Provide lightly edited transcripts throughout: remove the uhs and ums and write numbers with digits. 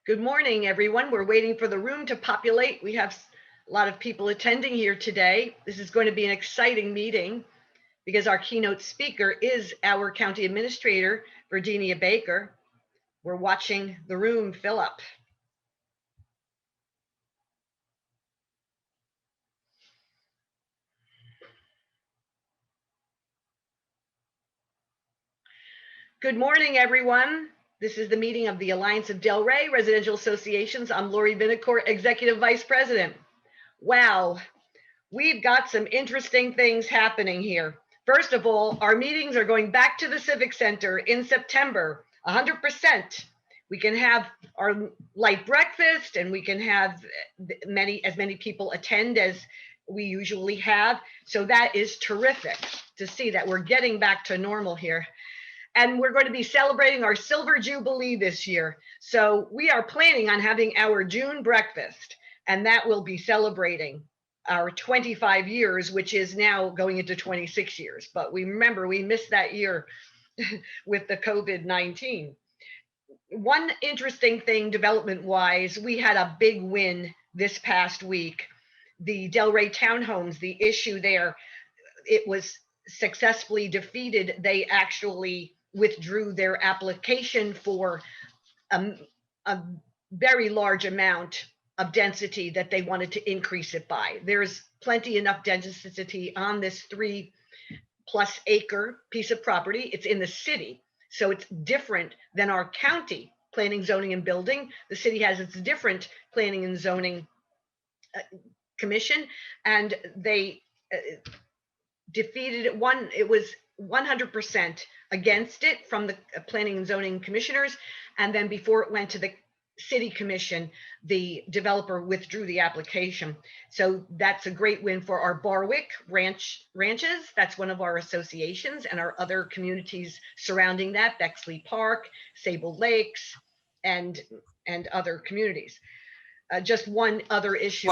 Good morning, everyone. We're waiting for the room to populate. We have a lot of people attending here today. This is going to be an exciting meeting because our keynote speaker is our county administrator, Verdenia Baker. We're watching the room fill up. Good morning, everyone. This is the meeting of the Alliance of Delray Residential Associations. I'm Lori Vinacourt, Executive Vice President. Wow, we've got some interesting things happening here. First of all, our meetings are going back to the Civic Center in September, 100%. We can have our light breakfast and we can have as many people attend as we usually have. So that is terrific to see that we're getting back to normal here. And we're going to be celebrating our Silver Jubilee this year. So we are planning on having our June breakfast, and that will be celebrating our 25 years, which is now going into 26 years. But we remember we missed that year with the COVID-19. One interesting thing development-wise, we had a big win this past week. The Delray Townhomes, the issue there, it was successfully defeated. They actually withdrew their application for a very large amount of density that they wanted to increase it by. There's plenty enough density on this 3+ acre piece of property. It's in the city, so it's different than our county planning, zoning, and building. The city has its different planning and zoning commission, and they defeated it. It was 100% against it from the planning and zoning commissioners, and then before it went to the city commission, the developer withdrew the application. So that's a great win for our Barwick ranches. That's one of our associations, and our other communities surrounding that, Bexley Park, Sable Lakes, and other communities. Just one other issue.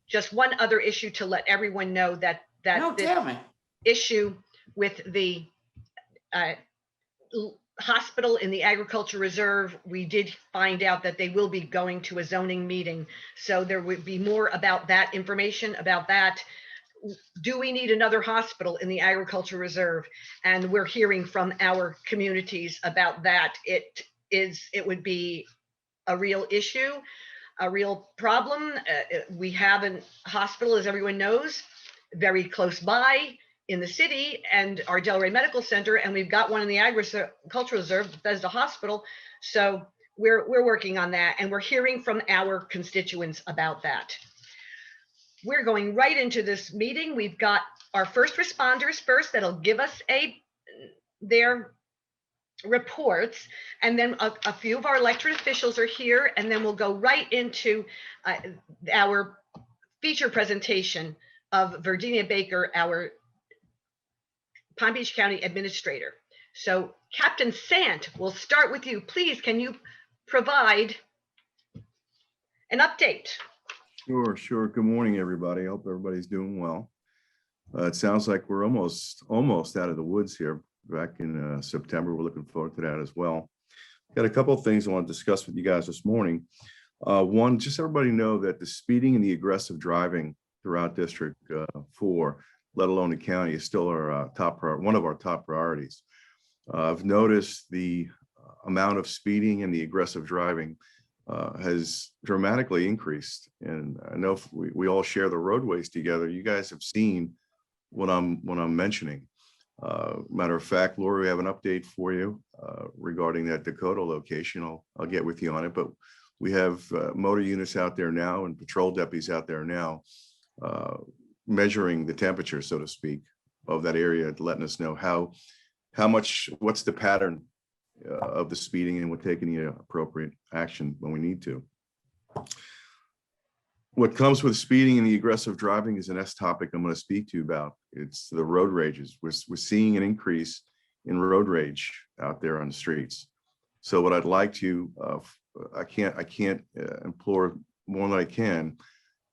Just one other issue to let everyone know that this issue with the hospital in the agriculture reserve, we did find out that they will be going to a zoning meeting. So there would be more about that information about that. Do we need another hospital in the agriculture reserve? And we're hearing from our communities about that. It would be a real issue, a real problem. We have a hospital, as everyone knows, very close by in the city, and our Delray Medical Center, and we've got one in the Agricultural Reserve, Bethesda Hospital. So we're working on that, and we're hearing from our constituents about that. We're going right into this meeting. We've got our first responders first that'll give us their reports, and then a few of our elected officials are here, and then we'll go right into our feature presentation of Verdenia Baker, our Palm Beach County Administrator. So Captain Sant, we'll start with you. Please, can you provide an update? Sure. Good morning, everybody. I hope everybody's doing well. It sounds like we're almost out of the woods here. Back in September, we're looking forward to that as well. Got a couple of things I want to discuss with you guys this morning. One, just everybody know that the speeding and the aggressive driving throughout District 4, let alone the county, is still our one of our top priorities. I've noticed the amount of speeding and the aggressive driving has dramatically increased, and I know if we all share the roadways together. You guys have seen what I'm mentioning. Matter of fact, Lori, we have an update for you regarding that Dakota location. I'll get with you on it, but we have motor units out there now and patrol deputies out there now measuring the temperature, so to speak, of that area, letting us know what's the pattern of the speeding, and we're taking the appropriate action when we need to. What comes with speeding and the aggressive driving is the next topic I'm going to speak to you about. It's the road rages. We're seeing an increase in road rage out there on the streets. So what I'd like to, I can't implore more than I can,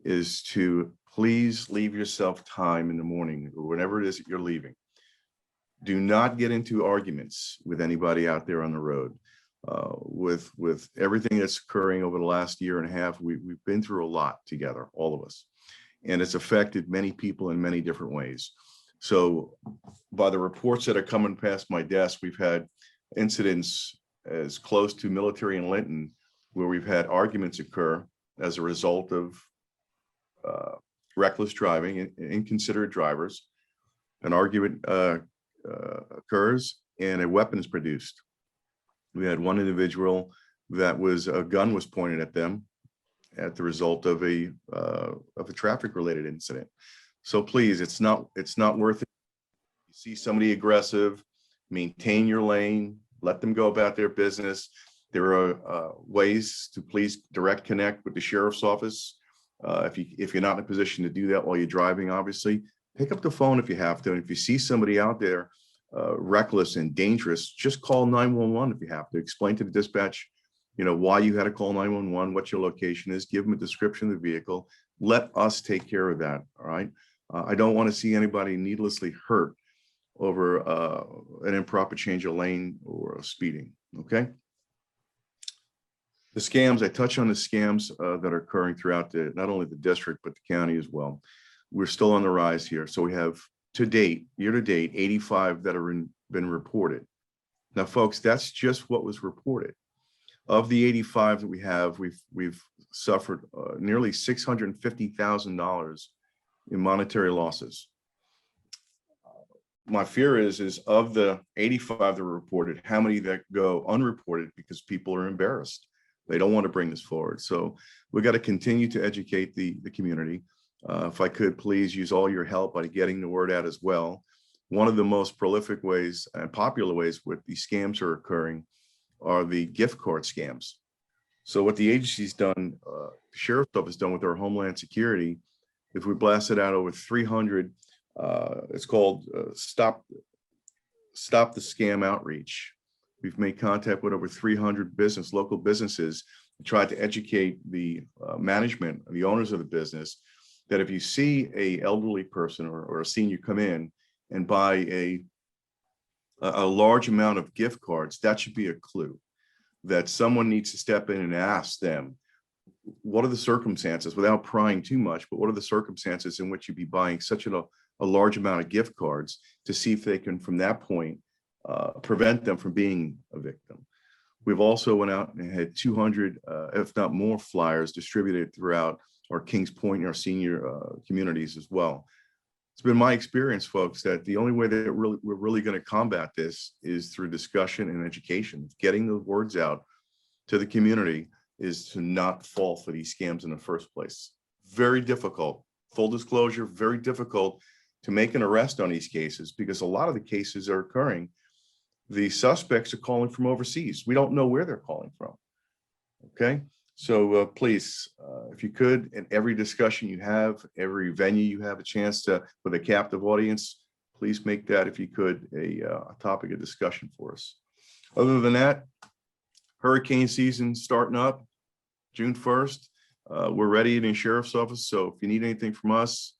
is to please leave yourself time in the morning or whenever it is that you're leaving. Do not get into arguments with anybody out there on the road. with everything that's occurring over the last year and a half, we've been through a lot together, all of us, and it's affected many people in many different ways. So by the reports that are coming past my desk, we've had incidents as close to Military and Linton where we've had arguments occur as a result of reckless driving and inconsiderate drivers. An argument occurs and a weapon is produced. We had one individual that a gun was pointed at them at the result of a traffic related incident. So please, it's not worth it. You see somebody aggressive, maintain your lane, let them go about their business. There are ways to please direct connect with the sheriff's office. If you're not in a position to do that while you're driving, obviously, pick up the phone if you have to. And if you see somebody out there reckless and dangerous, just call 911 if you have to. Explain to the dispatch, why you had to call 911, what your location is, give them a description of the vehicle. Let us take care of that, all right? I don't want to see anybody needlessly hurt over an improper change of lane or speeding, okay? The scams, I touch on the scams that are occurring throughout not only the district, but the county as well. We're still on the rise here. So we have year to date, 85 that are been reported. Now, folks, that's just what was reported. Of the 85 that we have, we've suffered nearly $650,000 in monetary losses. My fear is of the 85 that were reported, how many that go unreported because people are embarrassed. They don't want to bring this forward. So we got to continue to educate the community. If I could please use all your help by getting the word out as well. One of the most prolific ways and popular ways where these scams are occurring are the gift card scams. So what the agency's done, the Sheriff's Office done with our Homeland Security, if we blasted out over 300, it's called Stop the Scam Outreach. We've made contact with over 300 local businesses, and tried to educate the management, the owners of the business, that if you see a elderly person or a senior come in and buy a large amount of gift cards, that should be a clue that someone needs to step in and ask them, what are the circumstances, without prying too much, but what are the circumstances in which you'd be buying such a large amount of gift cards, to see if they can, from that point, prevent them from being a victim. We've also went out and had 200, if not more, flyers distributed throughout our Kings Point and our senior communities as well. It's been my experience, folks, that the only way that we're really going to combat this is through discussion and education. Getting the words out to the community is to not fall for these scams in the first place. Very difficult. Full disclosure, very difficult to make an arrest on these cases, because a lot of the cases are occurring. The suspects are calling from overseas. We don't know where they're calling from. Okay. So please, if you could, in every discussion you have, every venue you have a chance to, with a captive audience, please make that, if you could, a topic of discussion for us. Other than that, hurricane season starting up June 1st. We're ready in the Sheriff's Office. So if you need anything from us,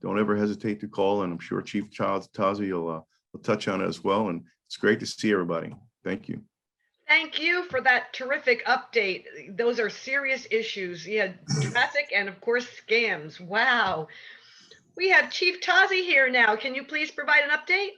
don't ever hesitate to call. And I'm sure Chief Tazi will touch on it as well. And it's great to see everybody. Thank you. Thank you for that terrific update. Those are serious issues. You had traffic and, of course, scams. Wow. We have Chief Tazi here now. Can you please provide an update?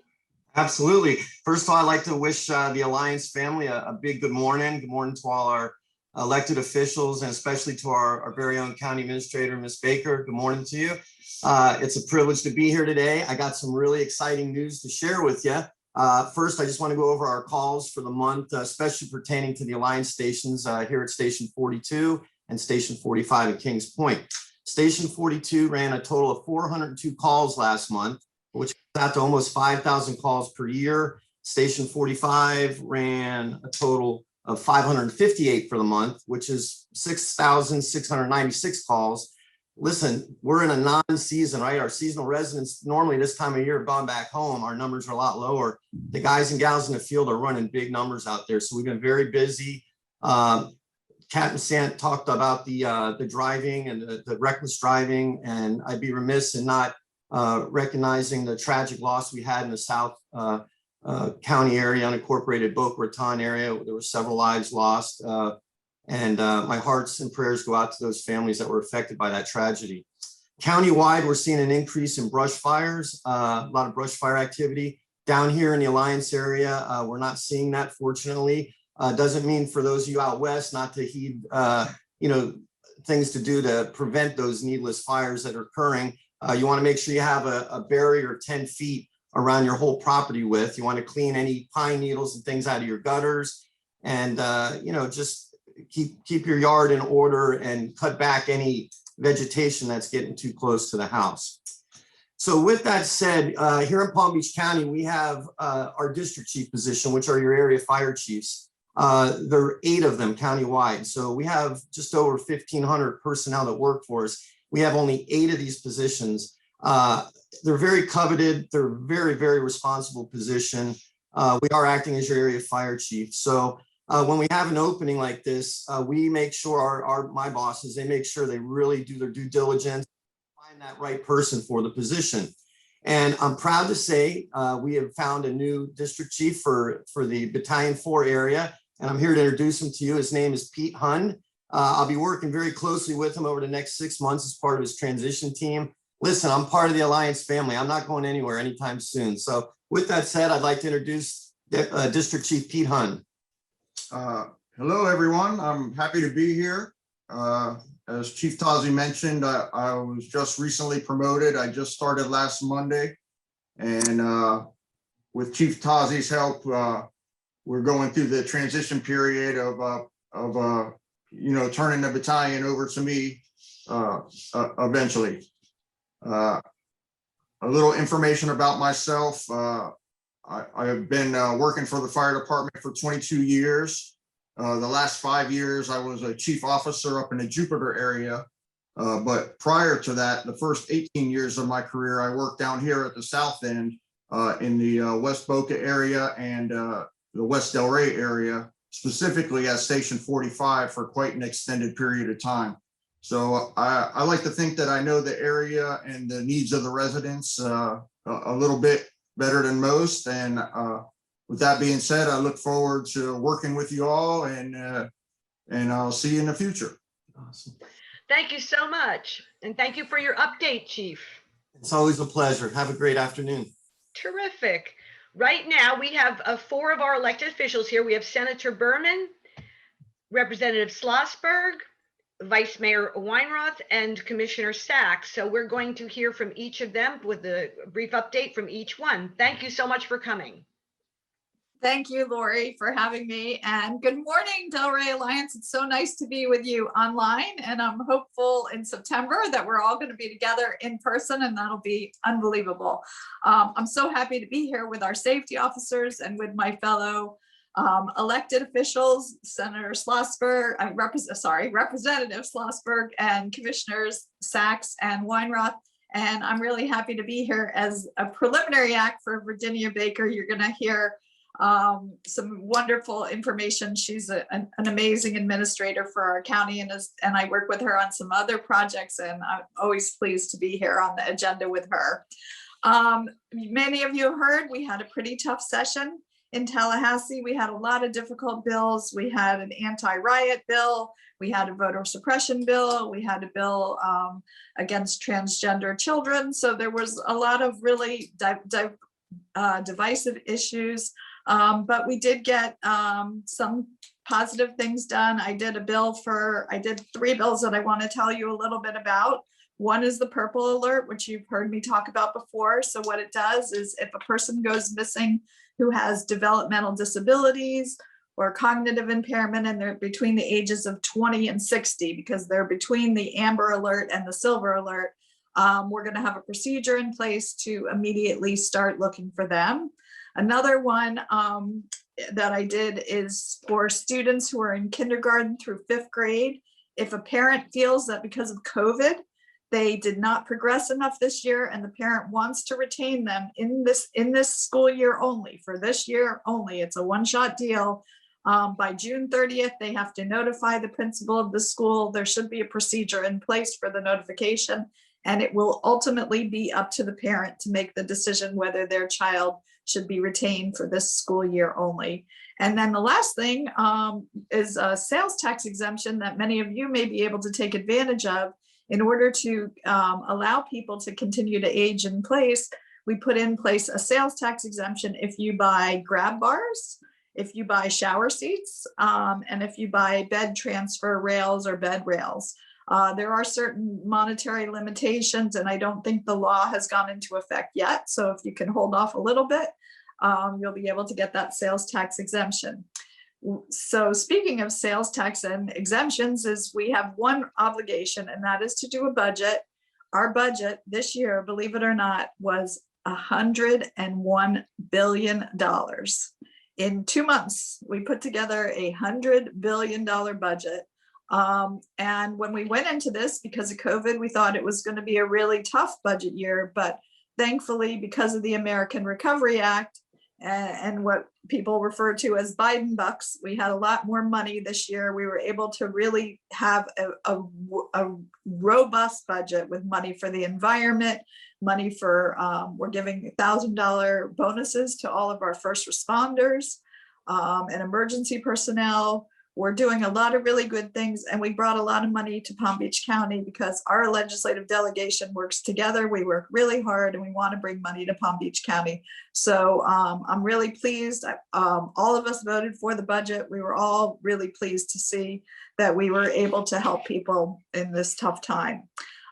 Absolutely. First of all, I'd like to wish the Alliance family a big good morning. Good morning to all our elected officials, and especially to our very own County Administrator, Ms. Baker. Good morning to you. It's a privilege to be here today. I got some really exciting news to share with you. First, I just want to go over our calls for the month, especially pertaining to the Alliance stations here at Station 42 and Station 45 at Kings Point. Station 42 ran a total of 402 calls last month, which is out to almost 5,000 calls per year. Station 45 ran a total of 558 for the month, which is 6,696 calls. Listen, we're in a non-season, right? Our seasonal residents normally this time of year have gone back home. Our numbers are a lot lower. The guys and gals in the field are running big numbers out there. So we've been very busy. Captain Sant talked about the driving and the reckless driving, and I'd be remiss in not recognizing the tragic loss we had in the south County area, unincorporated Boca Raton area. There were several lives lost. And my hearts and prayers go out to those families that were affected by that tragedy. Countywide, we're seeing an increase in brush fires, a lot of brush fire activity. Down here in the Alliance area, we're not seeing that, fortunately. Doesn't mean for those of you out west not to heed, things to do to prevent those needless fires that are occurring. You want to make sure you have a barrier 10 feet around your whole property width. You want to clean any pine needles and things out of your gutters, and just keep your yard in order and cut back any vegetation that's getting too close to the house. So with that said, here in Palm Beach County, we have our district chief position, which are your area fire chiefs. There are 8 of them countywide. So we have just over 1,500 personnel that work for us. We have only 8 of these positions. They're very coveted. They're very, very responsible position. We are acting as your area fire chief. So when we have an opening like this, we make sure my bosses, they make sure they really do their due diligence, find that right person for the position. And I'm proud to say we have found a new district chief for the Battalion 4 area. And I'm here to introduce him to you. His name is Pete Hund. I'll be working very closely with him over the next 6 months as part of his transition team. Listen, I'm part of the Alliance family. I'm not going anywhere anytime soon. So with that said, I'd like to introduce District Chief Pete Hund. Hello, everyone. I'm happy to be here. As Chief Tazi mentioned, I was just recently promoted. I just started last Monday. And with Chief Tazi's help, we're going through the transition period of turning the battalion over to me eventually. A little information about myself. I have been working for the fire department for 22 years. The last 5 years, I was a chief officer up in the Jupiter area. But prior to that, the first 18 years of my career, I worked down here at the South End in the West Boca area and the West Delray area, specifically at Station 45 for quite an extended period of time. So I like to think that I know the area and the needs of the residents a little bit better than most. And with that being said, I look forward to working with you all, and I'll see you in the future. Awesome. Thank you so much. And thank you for your update, Chief. It's always a pleasure. Have a great afternoon. Terrific. Right now, we have 4 of our elected officials here. We have Senator Berman, Representative Schlossberg, Vice Mayor Weinroth, and Commissioner Sachs. So we're going to hear from each of them with a brief update from each one. Thank you so much for coming. Thank you, Lori, for having me. And good morning, Delray Alliance. It's so nice to be with you online. And I'm hopeful in September that we're all going to be together in person, and that'll be unbelievable. I'm so happy to be here with our safety officers and with my fellow elected officials, Senator Schlossberg, Representative Schlossberg, and Commissioners Sachs and Weinroth. And I'm really happy to be here as a preliminary act for Verdenia Baker. You're going to hear some wonderful information. She's an amazing administrator for our county, and I work with her on some other projects, and I'm always pleased to be here on the agenda with her. Many of you heard we had a pretty tough session in Tallahassee. We had a lot of difficult bills. We had an anti-riot bill. We had a voter suppression bill. We had a bill against transgender children. So there was a lot of really divisive issues. But we did get some positive things done. I did 3 bills that I want to tell you a little bit about. One is the purple alert, which you've heard me talk about before. So what it does is if a person goes missing who has developmental disabilities or cognitive impairment, and they're between the ages of 20 and 60, because they're between the amber alert and the silver alert, we're going to have a procedure in place to immediately start looking for them. Another one that I did is for students who are in kindergarten through 5th grade. If a parent feels that because of COVID, they did not progress enough this year and the parent wants to retain them in this school year only, for this year only, it's a one-shot deal. By June 30th, they have to notify the principal of the school. There should be a procedure in place for the notification, and it will ultimately be up to the parent to make the decision whether their child should be retained for this school year only. And then the last thing is a sales tax exemption that many of you may be able to take advantage of in order to allow people to continue to age in place. We put in place a sales tax exemption if you buy grab bars, if you buy shower seats, and if you buy bed transfer rails or bed rails. There are certain monetary limitations, and I don't think the law has gone into effect yet. So if you can hold off a little bit, you'll be able to get that sales tax exemption. So speaking of sales tax and exemptions, is we have one obligation, and that is to do a budget. Our budget this year, believe it or not, was $101 billion. In 2 months, we put together $100 billion budget. And when we went into this, because of COVID, we thought it was going to be a really tough budget year, but thankfully, because of the American Recovery Act and what people refer to as Biden bucks, we had a lot more money this year. We were able to really have a robust budget with money for the environment, money for, we're giving $1,000 bonuses to all of our first responders and emergency personnel. We're doing a lot of really good things, and we brought a lot of money to Palm Beach County because our legislative delegation works together. We work really hard, and we want to bring money to Palm Beach County. So I'm really pleased. All of us voted for the budget. We were all really pleased to see that we were able to help people in this tough time.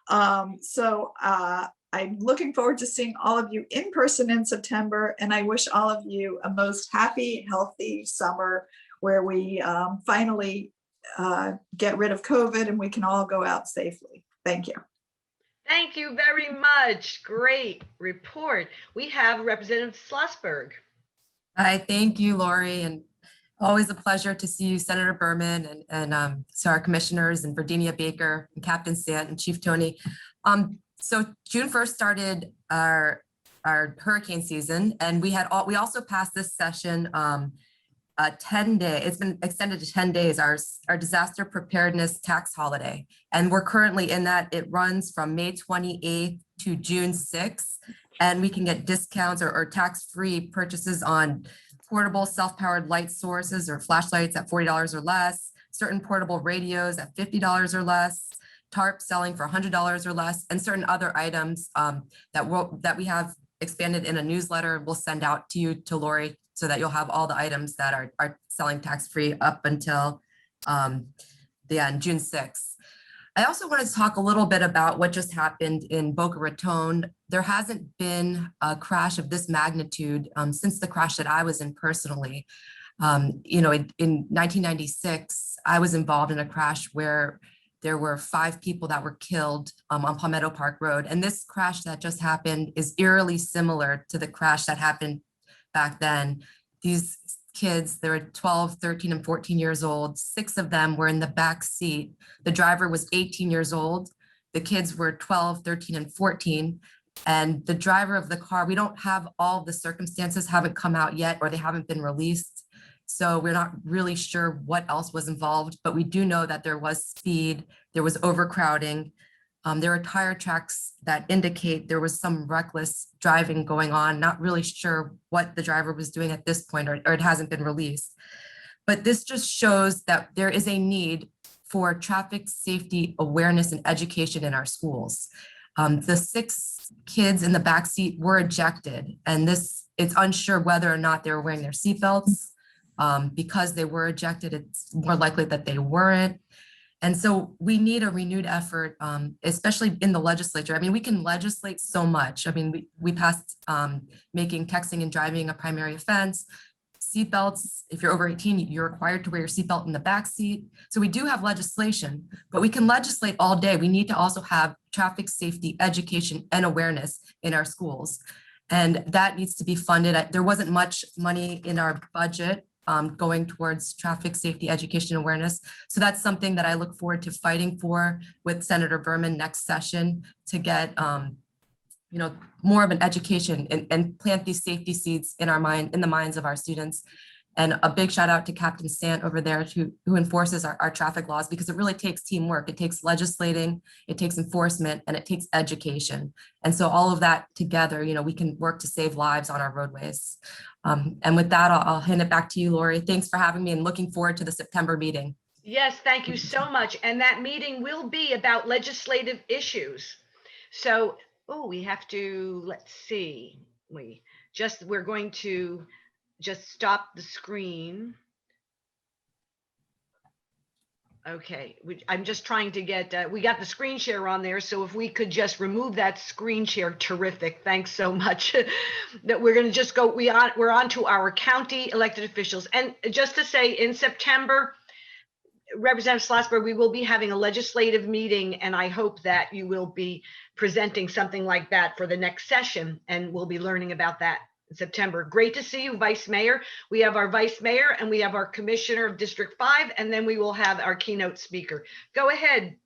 I'm looking forward to seeing all of you in person in September, and I wish all of you a most happy, healthy summer where we finally get rid of COVID and we can all go out safely. Thank you. Thank you very much. Great report. We have Representative Schlossberg. Hi, thank you, Lori, and always a pleasure to see you, Senator Berman, and to our commissioners and Verdenia Baker and Captain Sant and Chief Tony. So June 1st started our hurricane season, and we also passed this session 10-day, it's been extended to 10 days, our disaster preparedness tax holiday. And we're currently in that. It runs from May 28th to June 6th. And we can get discounts or tax-free purchases on portable self-powered light sources or flashlights at $40 or less, certain portable radios at $50 or less, tarp selling for $100 or less, and certain other items that we have expanded in a newsletter we'll send out to you, to Lori, so that you'll have all the items that are selling tax-free up until June 6th. I also wanted to talk a little bit about what just happened in Boca Raton. There hasn't been a crash of this magnitude since the crash that I was in personally. In 1996, I was involved in a crash where there were 5 people that were killed on Palmetto Park Road. And this crash that just happened is eerily similar to the crash that happened back then. These kids, they were 12, 13, and 14 years old. 6 of them were in the back seat. The driver was 18 years old. The kids were 12, 13, and 14. And the driver of the car, we don't have all the circumstances, haven't come out yet, or they haven't been released. So we're not really sure what else was involved, but we do know that there was speed, there was overcrowding. There are tire tracks that indicate there was some reckless driving going on, not really sure what the driver was doing at this point, or it hasn't been released. But this just shows that there is a need for traffic safety awareness and education in our schools. The 6 kids in the backseat were ejected, and it's unsure whether or not they were wearing their seatbelts. Because they were ejected, it's more likely that they weren't. And so we need a renewed effort, especially in the legislature. I mean, we can legislate so much. I mean, we passed making texting and driving a primary offense. Seatbelts, if you're over 18, you're required to wear your seatbelt in the back seat. So we do have legislation, but we can legislate all day. We need to also have traffic safety education and awareness in our schools. And that needs to be funded. There wasn't much money in our budget going towards traffic safety education awareness. So that's something that I look forward to fighting for with Senator Berman next session, to get more of an education and plant these safety seeds in the minds of our students. And a big shout out to Captain Sant over there who enforces our traffic laws, because it really takes teamwork. It takes legislating, it takes enforcement, and it takes education. And so all of that together, we can work to save lives on our roadways. And with that, I'll hand it back to you, Lori. Thanks for having me and looking forward to the September meeting. Yes, thank you so much. And that meeting will be about legislative issues. So, we have to, let's see, we're going to just stop the screen. Okay, I'm just trying to get, we got the screen share on there. So if we could just remove that screen share, terrific. Thanks so much. That we're going to just go, we're on to our county elected officials. And just to say, in September, Representative Schlossberg, we will be having a legislative meeting, and I hope that you will be presenting something like that for the next session, and we'll be learning about that in September. Great to see you, Vice Mayor. We have our Vice Mayor and we have our Commissioner of District 5, and then we will have our keynote speaker. Go ahead,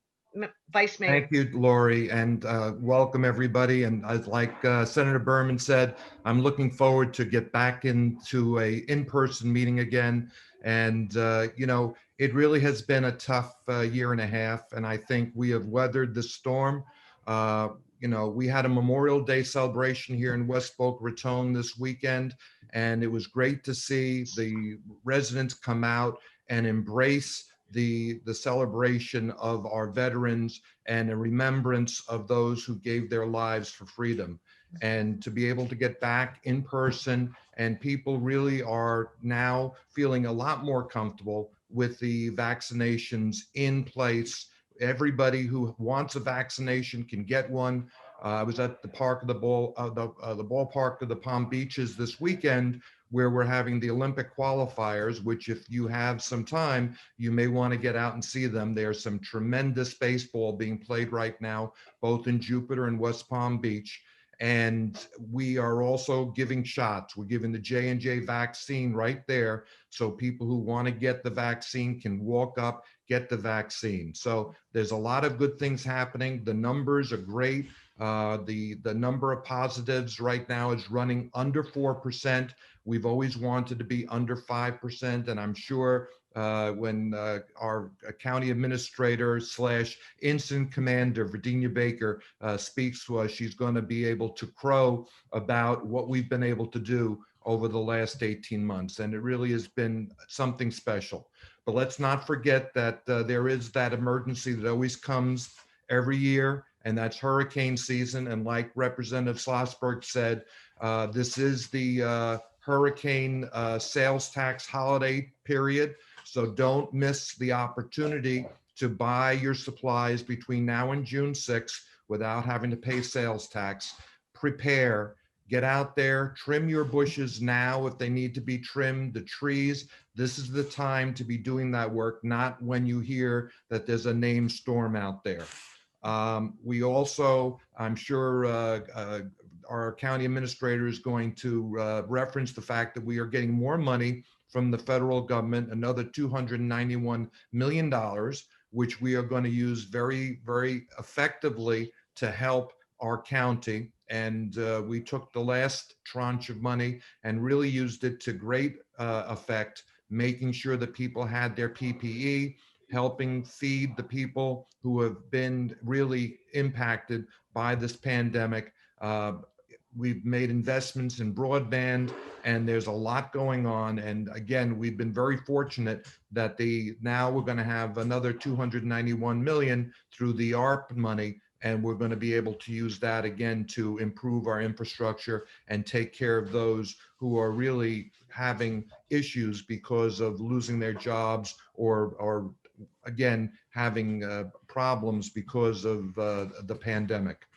Vice Mayor. Thank you, Lori, and welcome everybody. And like Senator Berman said, I'm looking forward to get back into a in-person meeting again. And it really has been a tough year and a half, and I think we have weathered the storm. We had a Memorial Day celebration here in West Boca Raton this weekend, and it was great to see the residents come out and embrace the celebration of our veterans and a remembrance of those who gave their lives for freedom. And to be able to get back in person, and people really are now feeling a lot more comfortable with the vaccinations in place. Everybody who wants a vaccination can get one. I was at the ballpark of the Palm Beaches this weekend, where we're having the Olympic qualifiers, which if you have some time, you may want to get out and see them. There's some tremendous baseball being played right now, both in Jupiter and West Palm Beach. And we are also giving shots. We're giving the J&J vaccine right there. So people who want to get the vaccine can walk up, get the vaccine. So there's a lot of good things happening. The numbers are great. The number of positives right now is running under 4%. We've always wanted to be under 5%. And I'm sure when our county administrator / incident commander, Verdenia Baker, speaks to us, she's going to be able to crow about what we've been able to do over the last 18 months. And it really has been something special. But let's not forget that there is that emergency that always comes every year, and that's hurricane season. And like Representative Schlossberg said, this is the hurricane sales tax holiday period. So don't miss the opportunity to buy your supplies between now and June 6th without having to pay sales tax. Prepare, get out there, trim your bushes now if they need to be trimmed, the trees. This is the time to be doing that work, not when you hear that there's a named storm out there. We also, I'm sure our county administrator is going to reference the fact that we are getting more money from the federal government, another $291 million, which we are going to use very, very effectively to help our county. And we took the last tranche of money and really used it to great effect, making sure that people had their PPE, helping feed the people who have been really impacted by this pandemic. We've made investments in broadband, and there's a lot going on. And again, we've been very fortunate that now we're going to have another 291 million through the ARP money, and we're going to be able to use that again to improve our infrastructure and take care of those who are really having issues because of losing their jobs or again, having problems because of the pandemic.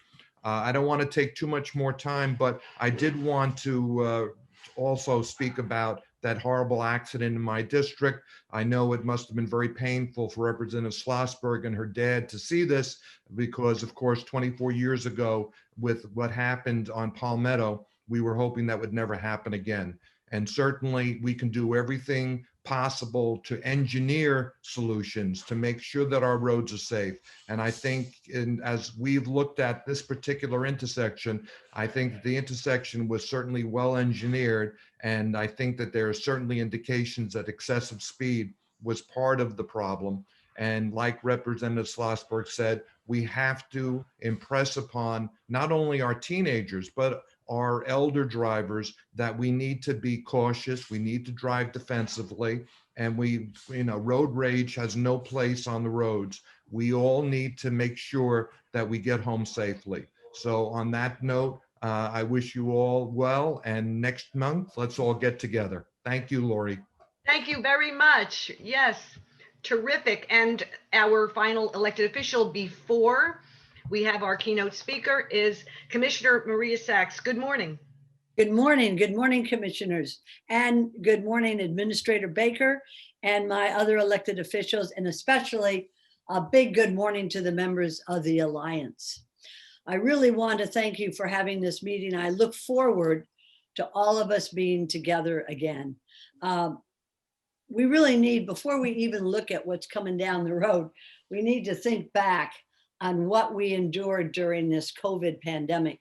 I don't want to take too much more time, but I did want to also speak about that horrible accident in my district. I know it must have been very painful for Representative Schlossberg and her dad to see this because, of course, 24 years ago with what happened on Palmetto, we were hoping that would never happen again. And certainly we can do everything possible to engineer solutions to make sure that our roads are safe. And I think as we've looked at this particular intersection, I think the intersection was certainly well engineered. And I think that there are certainly indications that excessive speed was part of the problem. And like Representative Schlossberg said, we have to impress upon not only our teenagers, but our elder drivers that we need to be cautious. We need to drive defensively. And road rage has no place on the roads. We all need to make sure that we get home safely. So on that note, I wish you all well. And next month, let's all get together. Thank you, Lori. Thank you very much. Yes, terrific. And our final elected official before we have our keynote speaker is Commissioner Maria Sachs. Good morning. Good morning. Good morning, commissioners. And good morning, Administrator Baker and my other elected officials, and especially a big good morning to the members of the Alliance. I really want to thank you for having this meeting. I look forward to all of us being together again. We really need, before we even look at what's coming down the road, we need to think back on what we endured during this COVID pandemic.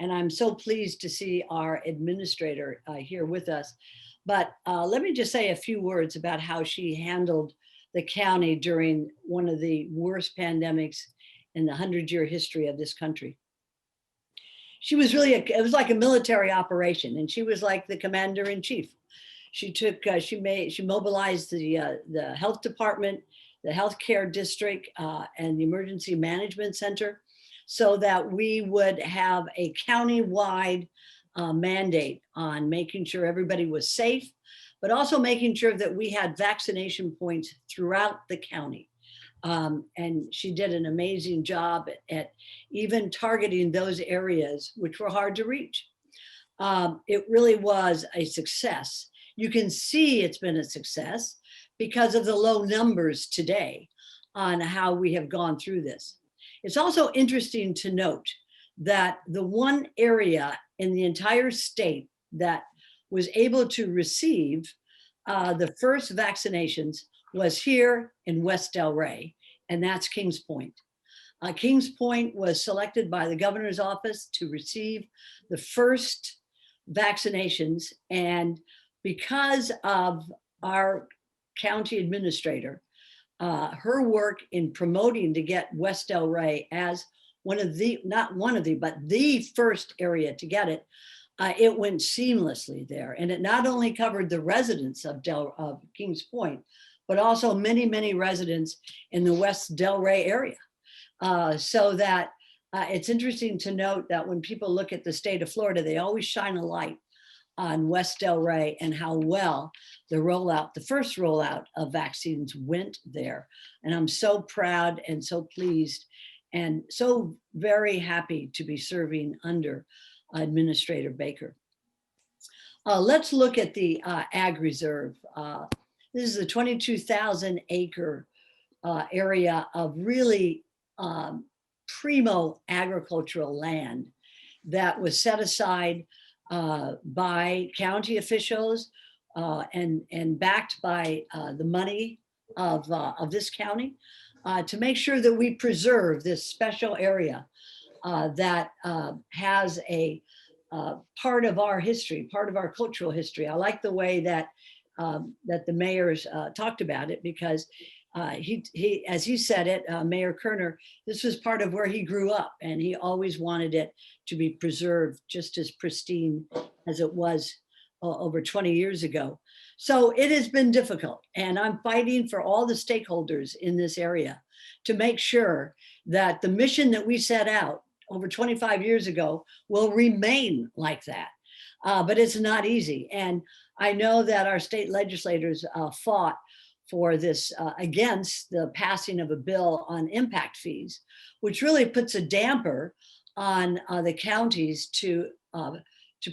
And I'm so pleased to see our administrator here with us. But let me just say a few words about how she handled the county during one of the worst pandemics in the 100-year history of this country. She was really, it was like a military operation, and she was like the commander in chief. She mobilized the health department, the healthcare district, and the emergency management center, so that we would have a county-wide mandate on making sure everybody was safe, but also making sure that we had vaccination points throughout the county. And she did an amazing job at even targeting those areas which were hard to reach. It really was a success. You can see it's been a success because of the low numbers today on how we have gone through this. It's also interesting to note that the one area in the entire state that was able to receive the first vaccinations was here in West Delray, and that's Kings Point. Kings Point was selected by the governor's office to receive the first vaccinations, and because of our county administrator, her work in promoting to get West Delray as one of the, not one of the, but the first area to get it, it went seamlessly there. And it not only covered the residents of Kings Point, but also many, many residents in the West Delray area. So that it's interesting to note that when people look at the state of Florida, they always shine a light on West Delray and how well the rollout, the first rollout of vaccines went there. And I'm so proud and so pleased and so very happy to be serving under Administrator Baker. Let's look at the Ag Reserve. This is a 22,000 acre area of really primo agricultural land that was set aside by county officials and backed by the money of this county to make sure that we preserve this special area that has a part of our history, part of our cultural history. I like the way that that the mayors talked about it, because he, as he said it, Mayor Kerner, this was part of where he grew up, and he always wanted it to be preserved just as pristine as it was over 20 years ago. So it has been difficult, and I'm fighting for all the stakeholders in this area to make sure that the mission that we set out over 25 years ago will remain like that. But it's not easy. And I know that our state legislators fought for this against the passing of a bill on impact fees, which really puts a damper on the counties to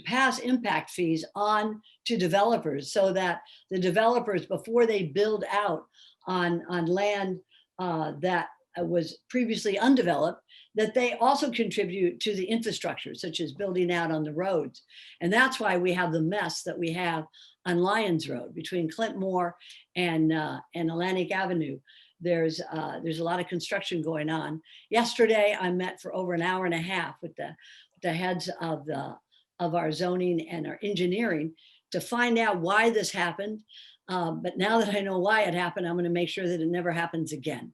pass impact fees on to developers, so that the developers, before they build out on land that was previously undeveloped, that they also contribute to the infrastructure, such as building out on the roads. And that's why we have the mess that we have on Lyons Road between Clintmore and Atlantic Avenue. There's a lot of construction going on. Yesterday, I met for over an hour and a half with the heads of our zoning and our engineering to find out why this happened. But now that I know why it happened, I'm going to make sure that it never happens again,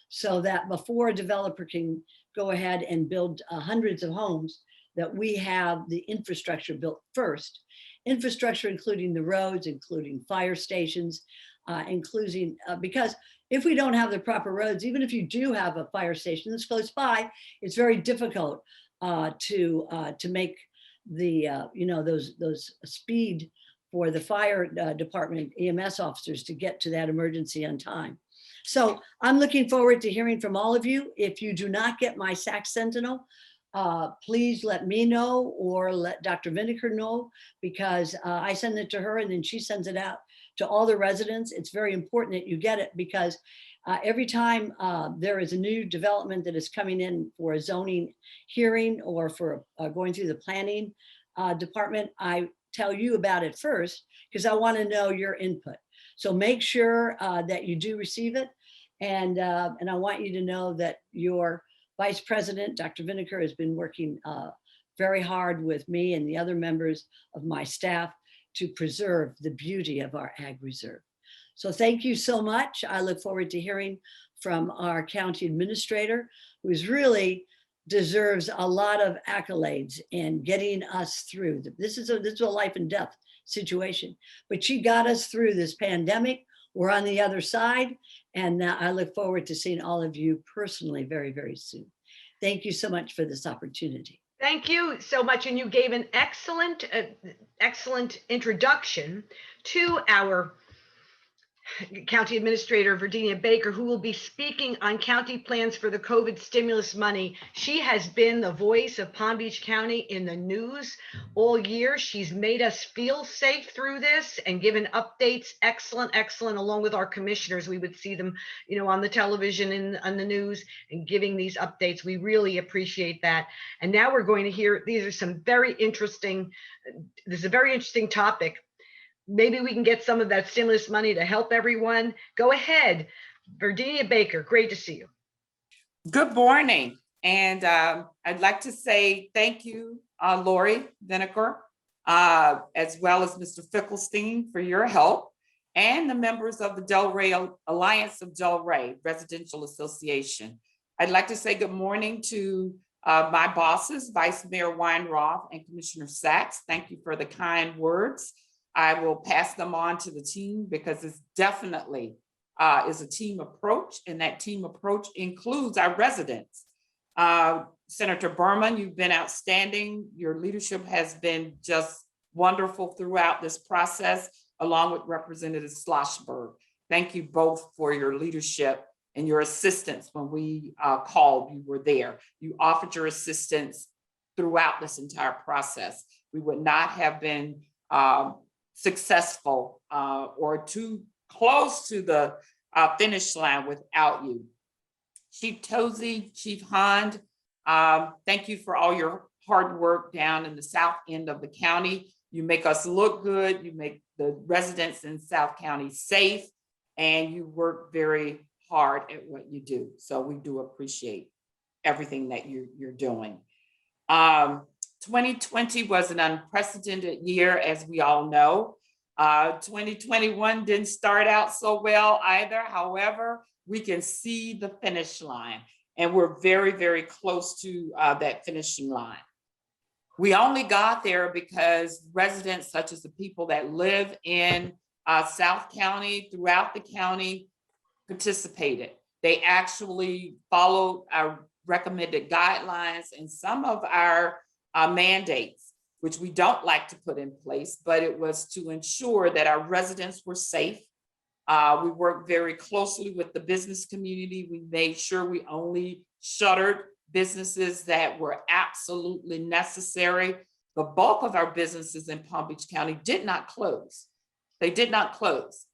so that before a developer can go ahead and build hundreds of homes, that we have the infrastructure built first. Infrastructure, including the roads, including fire stations, including, because if we don't have the proper roads, even if you do have a fire station that's close by, it's very difficult to make the, those speed for the fire department, EMS officers to get to that emergency on time. So I'm looking forward to hearing from all of you. If you do not get my SAC Sentinel, please let me know or let Dr. Vinegar know, because I send it to her and then she sends it out to all the residents. It's very important that you get it, because every time there is a new development that is coming in for a zoning hearing or for going through the planning department, I tell you about it first, because I want to know your input. So make sure that you do receive it. And I want you to know that your Vice President, Dr. Vinegar, has been working very hard with me and the other members of my staff to preserve the beauty of our ag reserve. So thank you so much. I look forward to hearing from our county administrator, who's really deserves a lot of accolades in getting us through. This is a life and death situation, but she got us through this pandemic. We're on the other side, and I look forward to seeing all of you personally very, very soon. Thank you so much for this opportunity. Thank you so much. And you gave an excellent introduction to our County Administrator Verdenia Baker, who will be speaking on county plans for the COVID stimulus money. She has been the voice of Palm Beach County in the news all year. She's made us feel safe through this and given updates. Excellent, along with our commissioners. We would see them, on the television and on the news and giving these updates. We really appreciate that. And now we're going to hear, this is a very interesting topic. Maybe we can get some of that stimulus money to help everyone. Go ahead, Verdenia Baker, great to see you. Good morning. And I'd like to say thank you, Lori Vinegar, as well as Mr. Fickelstein for your help, and the members of the Delray Alliance of Delray Residential Association. I'd like to say good morning to my bosses, Vice Mayor Weinroth and Commissioner Sachs. Thank you for the kind words. I will pass them on to the team, because it's definitely is a team approach, and that team approach includes our residents. Senator Berman, you've been outstanding. Your leadership has been just wonderful throughout this process, along with Representative Schlossberg. Thank you both for your leadership and your assistance. When we called, you were there. You offered your assistance throughout this entire process. We would not have been successful or too close to the finish line without you. Chief Tozy, Chief Hond, thank you for all your hard work down in the south end of the county. You make us look good. You make the residents in South County safe, and you work very hard at what you do. So we do appreciate everything that you're doing. 2020 was an unprecedented year, as we all know. 2021 didn't start out so well either. However, we can see the finish line, and we're very, very close to that finishing line. We only got there because residents, such as the people that live in South County, throughout the county, participated. They actually followed our recommended guidelines and some of our mandates, which we don't like to put in place, but it was to ensure that our residents were safe. We worked very closely with the business community. We made sure we only shuttered businesses that were absolutely necessary. The bulk of our businesses in Palm Beach County did not close. They did not close.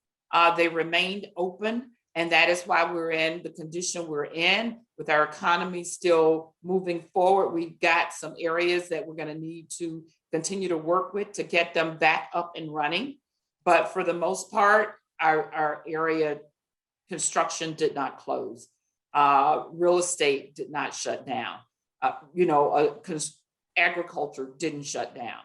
They remained open, And that is why we're in the condition we're in with our economy still moving forward. We've got some areas that we're going to need to continue to work with to get them back up and running. But for the most part, our area construction did not close. Real estate did not shut down. Agriculture didn't shut down.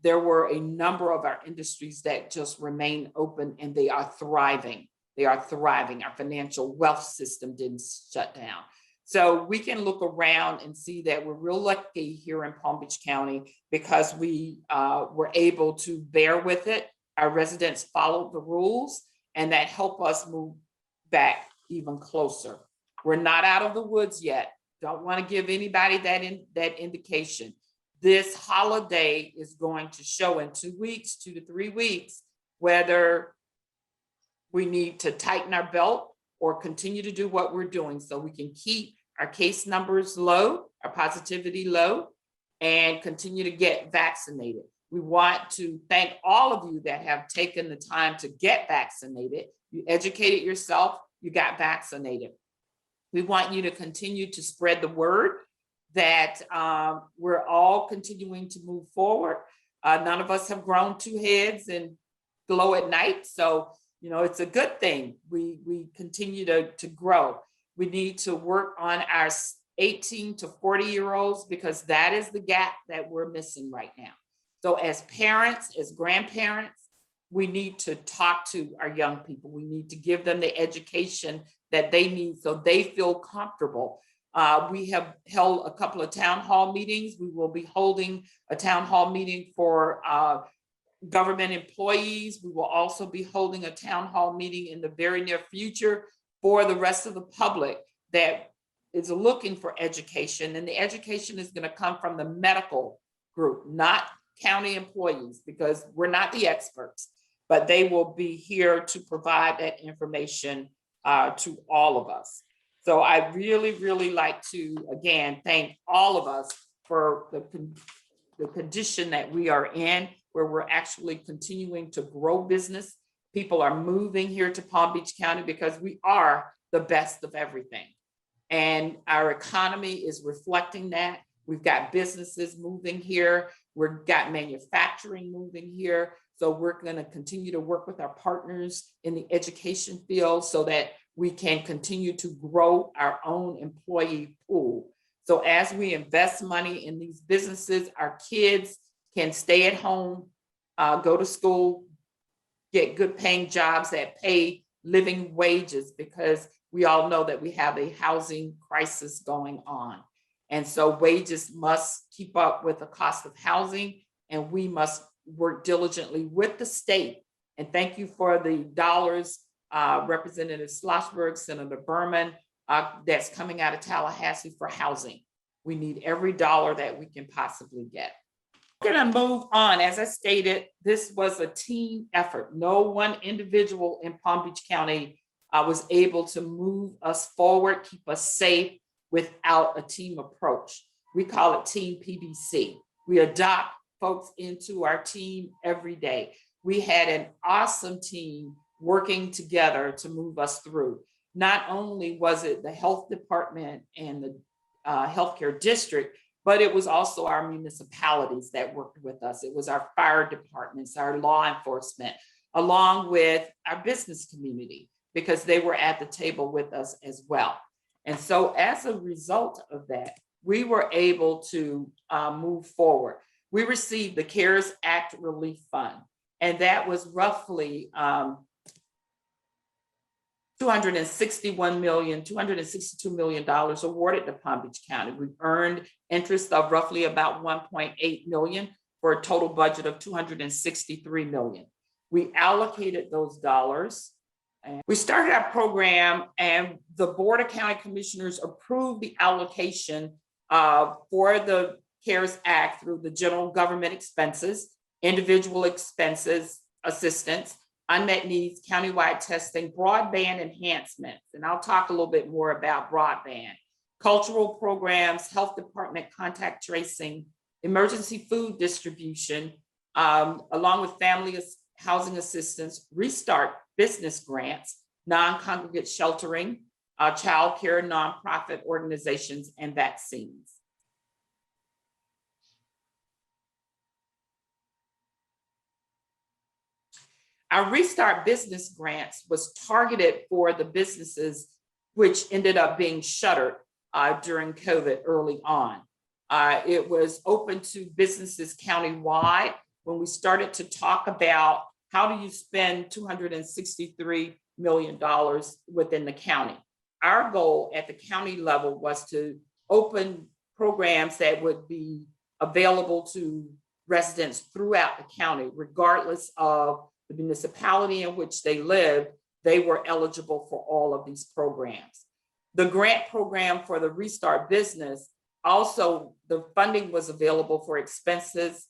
There were a number of our industries that just remain open and they are thriving. They are thriving. Our financial wealth system didn't shut down. So we can look around and see that we're real lucky here in Palm Beach County because we were able to bear with it. Our residents followed the rules and that helped us move back even closer. We're not out of the woods yet. Don't want to give anybody that indication. This holiday is going to show in 2 weeks, 2 to 3 weeks, whether we need to tighten our belt or continue to do what we're doing so we can keep our case numbers low, our positivity low, and continue to get vaccinated. We want to thank all of you that have taken the time to get vaccinated. You educated yourself, you got vaccinated. We want you to continue to spread the word that we're all continuing to move forward. None of us have grown 2 heads and glow at night. So, it's a good thing. We continue to grow. We need to work on our 18 to 40-year-olds because that is the gap that we're missing right now. So as parents, as grandparents, we need to talk to our young people. We need to give them the education that they need so they feel comfortable. We have held a couple of town hall meetings. We will be holding a town hall meeting for government employees. We will also be holding a town hall meeting in the very near future for the rest of the public that is looking for education. And the education is going to come from the medical group, not county employees, because we're not the experts, but they will be here to provide that information to all of us. So I really, really like to, again, thank all of us for the condition that we are in, where we're actually continuing to grow business. People are moving here to Palm Beach County because we are the best of everything. And our economy is reflecting that. We've got businesses moving here. We've got manufacturing moving here. So we're going to continue to work with our partners in the education field so that we can continue to grow our own employee pool. So as we invest money in these businesses, our kids can stay at home, go to school, get good paying jobs that pay living wages, because we all know that we have a housing crisis going on. And so wages must keep up with the cost of housing, and we must work diligently with the state. And thank you for the dollars, Representative Schlossberg, Senator Berman, that's coming out of Tallahassee for housing. We need every dollar that we can possibly get. We're going to move on. As I stated, this was a team effort. No one individual in Palm Beach County was able to move us forward, keep us safe without a team approach. We call it Team PBC. We adopt folks into our team every day. We had an awesome team working together to move us through. Not only was it the health department and the healthcare district, but it was also our municipalities that worked with us. It was our fire departments, our law enforcement, along with our business community, because they were at the table with us as well. And so as a result of that, we were able to move forward. We received the CARES Act Relief Fund, and that was roughly $262 million awarded to Palm Beach County. We earned interest of roughly about $1.8 million for a total budget of $263 million. We allocated those dollars. And we started our program, and the Board of County Commissioners approved the allocation for the CARES Act through the general government expenses, individual expenses, assistance, unmet needs, countywide testing, broadband enhancements, and I'll talk a little bit more about broadband, cultural programs, health department contact tracing, emergency food distribution, along with family housing assistance, restart business grants, non-congregate sheltering, childcare, nonprofit organizations, and vaccines. Our Restart Business grants was targeted for the businesses which ended up being shuttered during COVID early on. It was open to businesses countywide when we started to talk about how do you spend $263 million within the county. Our goal at the county level was to open programs that would be available to residents throughout the county, regardless of the municipality in which they lived. They were eligible for all of these programs. The grant program for the Restart Business, also the funding was available for expenses,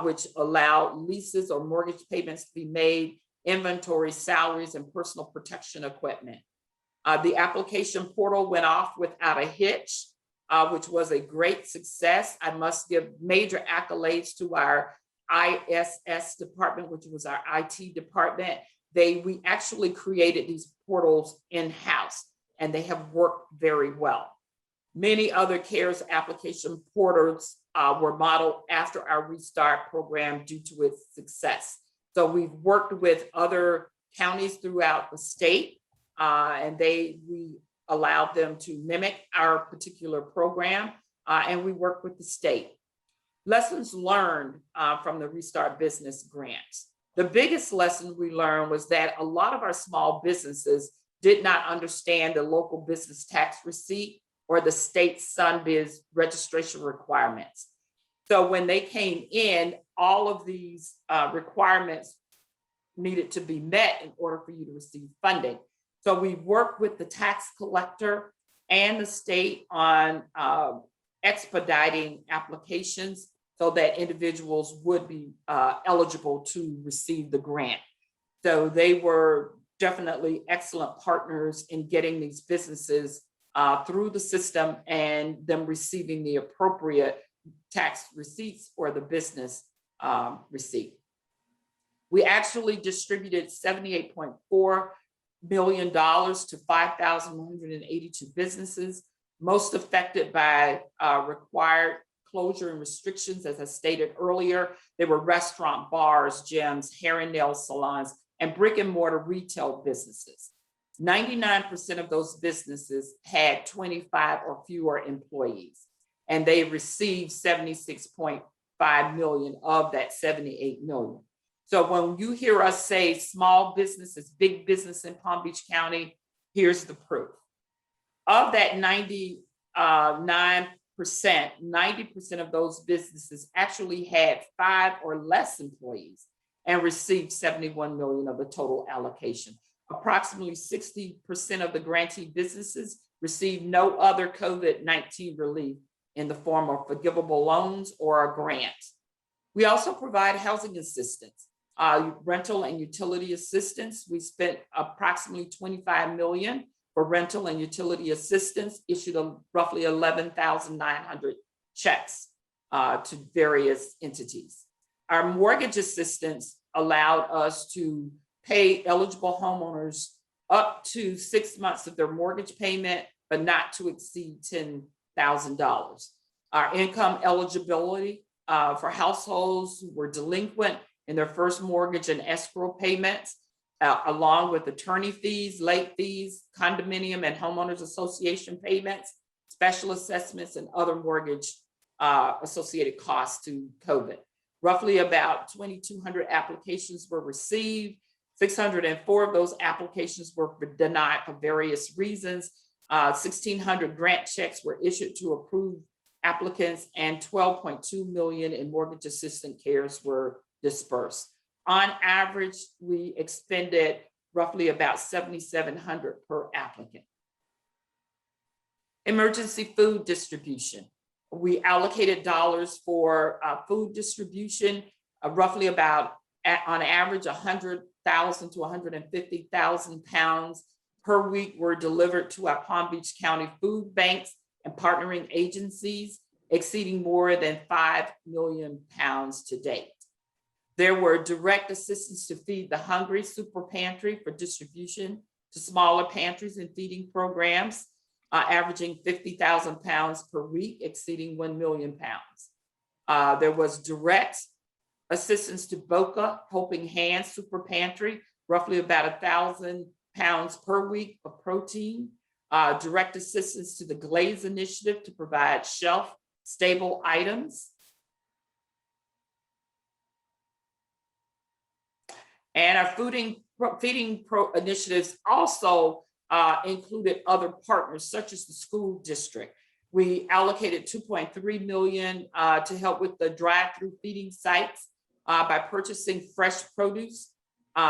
which allowed leases or mortgage payments to be made, inventory, salaries, and personal protection equipment. The application portal went off without a hitch, which was a great success. I must give major accolades to our ISS department, which was our IT department. We actually created these portals in-house, and they have worked very well. Many other CARES application portals were modeled after our Restart program due to its success. So we've worked with other counties throughout the state, and we allowed them to mimic our particular program, and we work with the state. Lessons learned from the Restart Business grants. The biggest lesson we learned was that a lot of our small businesses did not understand the local business tax receipt or the state SunBiz registration requirements. So when they came in, all of these requirements needed to be met in order for you to receive funding. So we worked with the tax collector and the state on expediting applications so that individuals would be eligible to receive the grant. So they were definitely excellent partners in getting these businesses through the system and them receiving the appropriate tax receipts or the business receipt. We actually distributed $78.4 million to 5,182 businesses, most affected by required closure and restrictions. As I stated earlier, there were restaurant, bars, gyms, hair and nail salons, and brick and mortar retail businesses. 99% of those businesses had 25 or fewer employees, and they received 76.5 million of that 78 million. So when you hear us say small business is big business in Palm Beach County, here's the proof. Of that 99%, 90% of those businesses actually had 5 or less employees and received 71 million of the total allocation. Approximately 60% of the grantee businesses received no other COVID-19 relief in the form of forgivable loans or a grant. We also provide housing assistance, rental and utility assistance. We spent approximately 25 million for rental and utility assistance, issued roughly 11,900 checks to various entities. Our mortgage assistance allowed us to pay eligible homeowners up to 6 months of their mortgage payment, but not to exceed $10,000. Our income eligibility for households who were delinquent in their first mortgage and escrow payments, along with attorney fees, late fees, condominium and homeowners association payments, special assessments, and other mortgage associated costs to COVID. Roughly about 2,200 applications were received. 604 of those applications were denied for various reasons. 1,600 grant checks were issued to approved applicants, and 12.2 million in mortgage assistance CARES were dispersed. On average, we expended roughly about 7,700 per applicant. Emergency food distribution. We allocated dollars for food distribution, roughly about, on average, 100,000 to 150,000 pounds per week were delivered to our Palm Beach County food banks and partnering agencies, exceeding more than 5 million pounds to date. There were direct assistance to Feed the Hungry Super Pantry for distribution to smaller pantries and feeding programs, averaging 50,000 pounds per week, exceeding 1 million pounds. There was direct assistance to Boca Helping Hands Super Pantry, roughly about 1,000 pounds per week of protein. Direct assistance to the Glaze Initiative to provide shelf-stable items. And our feeding initiatives also included other partners, such as the school district. We allocated $2.3 million to help with the drive-through feeding sites by purchasing fresh produce.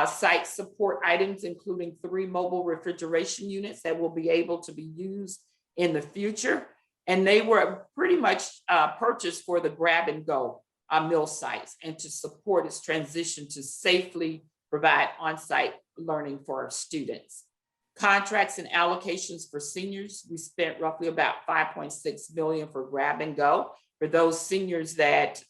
Site support items, including 3 mobile refrigeration units that will be able to be used in the future. And they were pretty much purchased for the grab and go meal sites and to support its transition to safely provide on-site learning for our students. Contracts and allocations for seniors, we spent roughly about $5.6 million for grab and go for those seniors that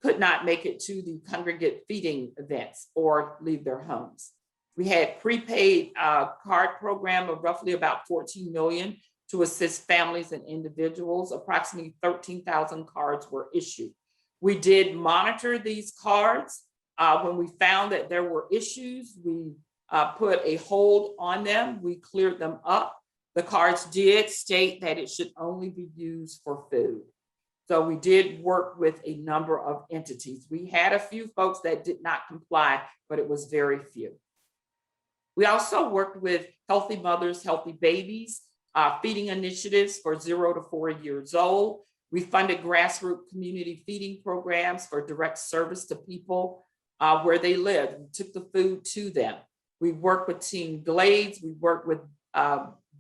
could not make it to the congregate feeding events or leave their homes. We had prepaid card program of roughly about $14 million to assist families and individuals. Approximately 13,000 cards were issued. We did monitor these cards. When we found that there were issues, we put a hold on them. We cleared them up. The cards did state that it should only be used for food. So we did work with a number of entities. We had a few folks that did not comply, but it was very few. We also worked with Healthy Mothers, Healthy Babies, feeding initiatives for 0 to 4 years old. We funded grassroots community feeding programs for direct service to people where they live. We took the food to them. We worked with Team Glades. We worked with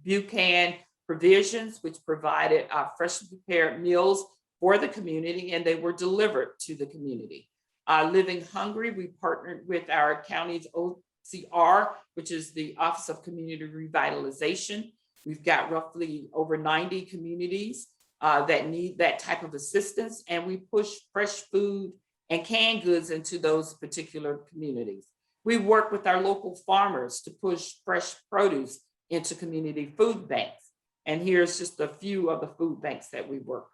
Buchanan Provisions, which provided freshly prepared meals for the community, and they were delivered to the community. Living Hungry, we partnered with our county's OCR, which is the Office of Community Revitalization. We've got roughly over 90 communities that need that type of assistance, and we push fresh food and canned goods into those particular communities. We work with our local farmers to push fresh produce into community food banks. And here's just a few of the food banks that we work with.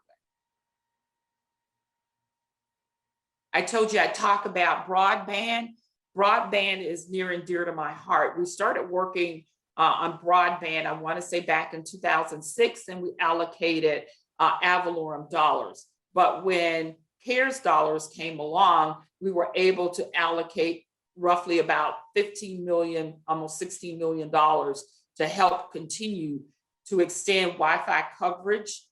I told you I'd talk about broadband. Broadband is near and dear to my heart. We started working on broadband, I want to say back in 2006, and we allocated ad valorem dollars. But when CARES dollars came along, we were able to allocate roughly about $15 million, almost $16 million to help continue to extend Wi-Fi coverage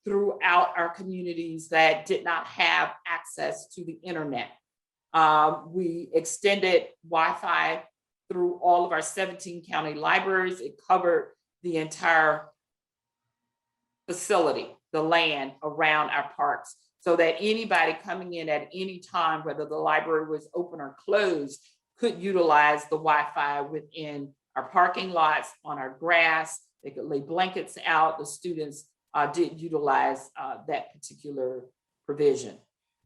throughout our communities that did not have access to the internet. We extended Wi-Fi through all of our 17 county libraries. It covered the entire facility, the land around our parks, so that anybody coming in at any time, whether the library was open or closed, could utilize the Wi-Fi within our parking lots, on our grass. They could lay blankets out. The students did utilize that particular provision.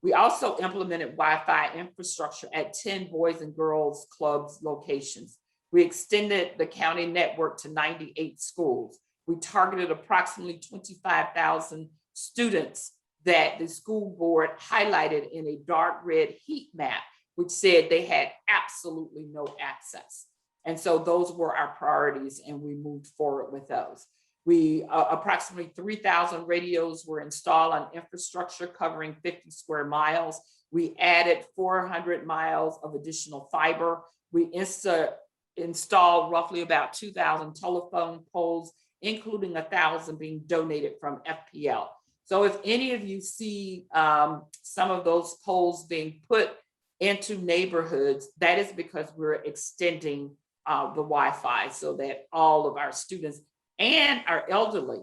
We also implemented Wi-Fi infrastructure at 10 Boys and Girls Clubs locations. We extended the county network to 98 schools. We targeted approximately 25,000 students that the school board highlighted in a dark red heat map, which said they had absolutely no access. And so those were our priorities, and we moved forward with those. We approximately 3,000 radios were installed on infrastructure covering 50 square miles. We added 400 miles of additional fiber. We installed roughly about 2,000 telephone poles, including 1,000 being donated from FPL. So if any of you see some of those poles being put into neighborhoods, that is because we're extending the Wi-Fi so that all of our students and our elderly,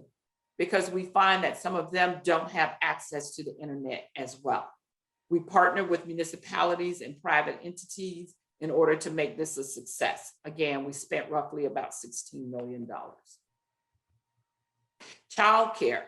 because we find that some of them don't have access to the internet as well. We partner with municipalities and private entities in order to make this a success. Again, we spent roughly about $16 million. Childcare.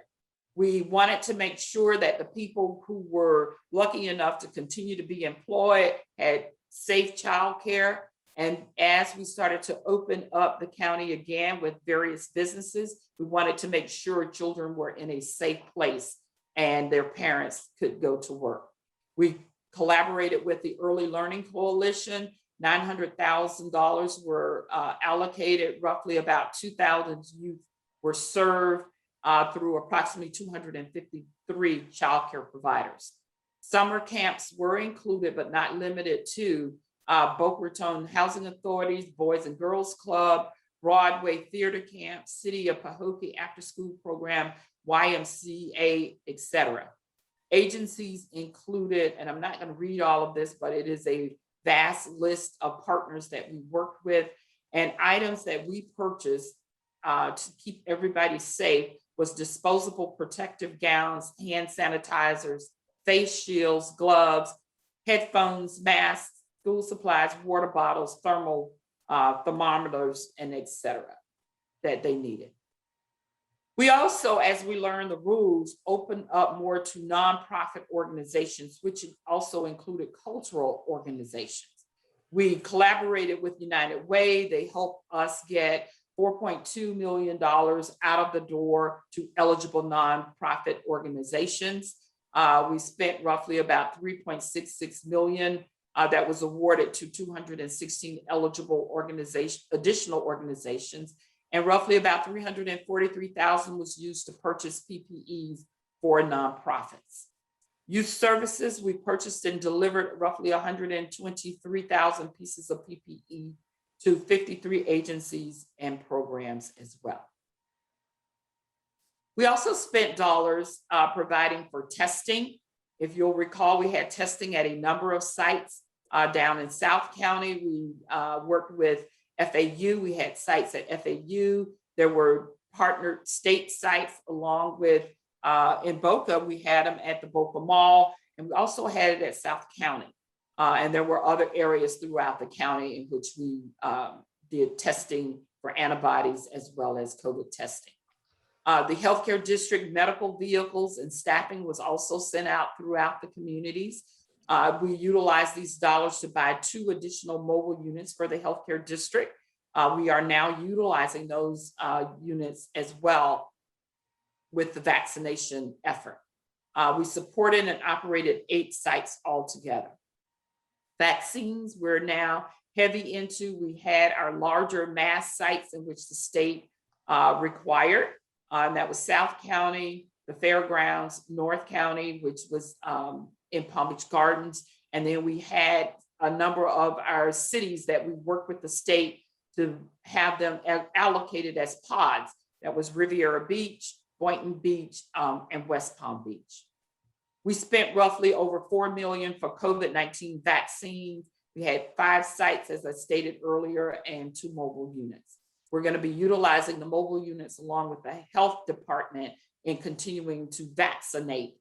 We wanted to make sure that the people who were lucky enough to continue to be employed had safe childcare. And as we started to open up the county again with various businesses, we wanted to make sure children were in a safe place and their parents could go to work. We collaborated with the Early Learning Coalition. $900,000 were allocated. Roughly about 2,000 youth were served through approximately 253 childcare providers. Summer camps were included, but not limited to Boca Raton Housing Authorities, Boys and Girls Club, Broadway Theater Camp, City of Pahokee After School Program, YMCA, etc. Agencies included, and I'm not going to read all of this, but it is a vast list of partners that we work with, and items that we purchased to keep everybody safe was disposable protective gowns, hand sanitizers, face shields, gloves, headphones, masks, school supplies, water bottles, thermometers, and etc. that they needed. We also, as we learned the rules, opened up more to nonprofit organizations, which also included cultural organizations. We collaborated with United Way. They helped us get $4.2 million out of the door to eligible nonprofit organizations. We spent roughly about $3.66 million that was awarded to 216 eligible additional organizations, and roughly about $343,000 was used to purchase PPEs for nonprofits. Youth services, we purchased and delivered roughly 123,000 pieces of PPE to 53 agencies and programs as well. We also spent dollars providing for testing. If you'll recall, we had testing at a number of sites down in South County. We worked with FAU. We had sites at FAU. There were partnered state sites along with, in Boca, we had them at the Boca Mall, and we also had it at South County. And there were other areas throughout the county in which we did testing for antibodies as well as COVID testing. The healthcare district medical vehicles and staffing was also sent out throughout the communities. We utilized these dollars to buy 2 additional mobile units for the healthcare district. We are now utilizing those units as well with the vaccination effort. We supported and operated 8 sites altogether. Vaccines, we're now heavy into. We had our larger mass sites in which the state required. And that was South County, the Fairgrounds, North County, which was in Palm Beach Gardens. And then we had a number of our cities that we worked with the state to have them allocated as pods. That was Riviera Beach, Boynton Beach, and West Palm Beach. We spent roughly over $4 million for COVID-19 vaccines. We had 5 sites, as I stated earlier, and 2 mobile units. We're going to be utilizing the mobile units along with the health department in continuing to vaccinate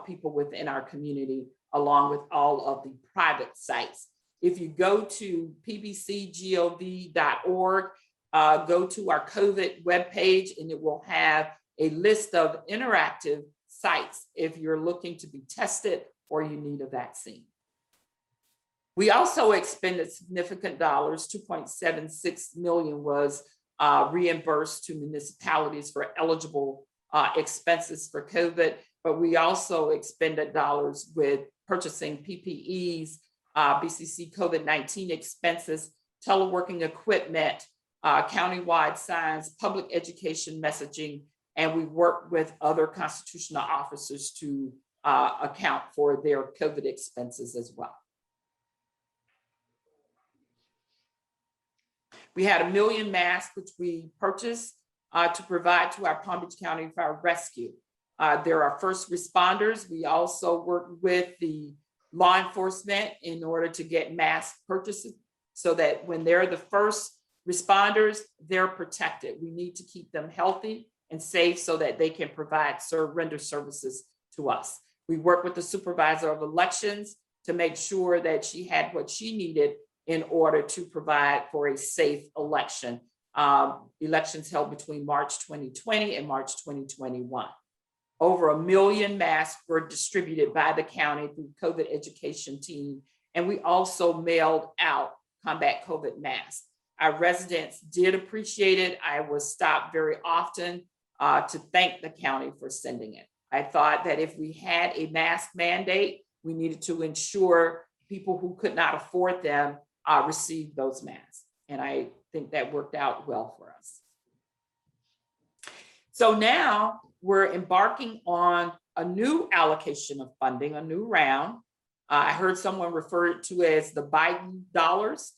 people within our community, along with all of the private sites. If you go to pbcgov.org, go to our COVID webpage, and it will have a list of interactive sites if you're looking to be tested or you need a vaccine. We also expended significant dollars. 2.76 million was reimbursed to municipalities for eligible expenses for COVID, but we also expended dollars with purchasing PPEs, BCC COVID-19 expenses, teleworking equipment, countywide signs, public education messaging, and we worked with other constitutional officers to account for their COVID expenses as well. We had 1 million masks, which we purchased to provide to our Palm Beach County Fire Rescue. There are first responders. We also work with the law enforcement in order to get mask purchases so that when they're the first responders, they're protected. We need to keep them healthy and safe so that they can render services to us. We work with the supervisor of elections to make sure that she had what she needed in order to provide for a safe election. Elections held between March 2020 and March 2021. Over 1 million masks were distributed by the county through COVID education team. And we also mailed out combat COVID masks. Our residents did appreciate it. I was stopped very often to thank the county for sending it. I thought that if we had a mask mandate, we needed to ensure people who could not afford them received those masks. And I think that worked out well for us. So now we're embarking on a new allocation of funding, a new round. I heard someone refer to it as the Biden dollars.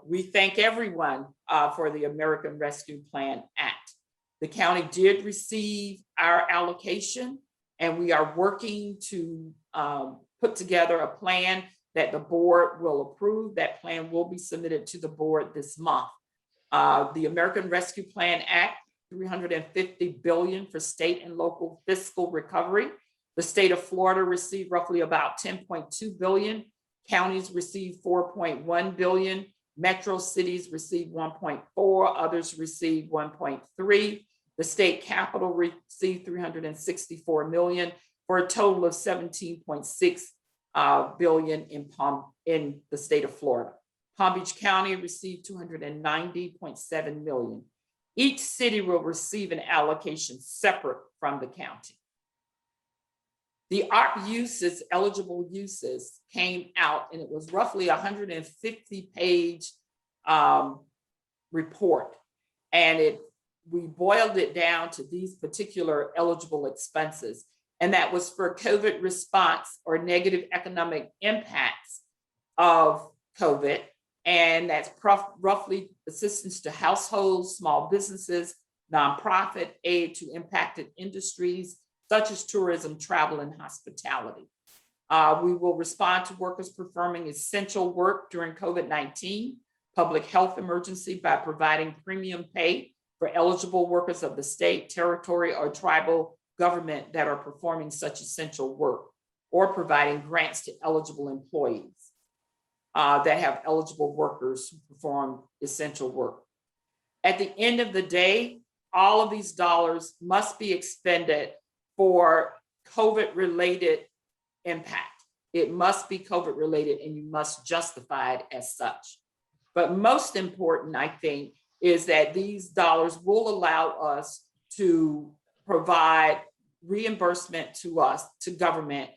We thank everyone for the American Rescue Plan Act. The county did receive our allocation, and we are working to put together a plan that the board will approve. That plan will be submitted to the board this month. The American Rescue Plan Act, $350 billion for state and local fiscal recovery. The state of Florida received roughly about $10.2 billion. Counties received $4.1 billion. Metro cities received 1.4, others received 1.3. The state capital received $364 million for a total of $17.6 billion in the state of Florida. Palm Beach County received $290.7 million. Each city will receive an allocation separate from the county. The ARP uses, eligible uses, came out, and it was roughly a 150-page report. And we boiled it down to these particular eligible expenses. And that was for COVID response or negative economic impacts of COVID. And that's roughly assistance to households, small businesses, nonprofit, aid to impacted industries, such as tourism, travel, and hospitality. We will respond to workers performing essential work during COVID-19 public health emergency by providing premium pay for eligible workers of the state, territory, or tribal government that are performing such essential work, or providing grants to eligible employees that have eligible workers who perform essential work. At the end of the day, all of these dollars must be expended for COVID-related impact. It must be COVID-related, and you must justify it as such. But most important, I think, is that these dollars will allow us to provide reimbursement to us, to government,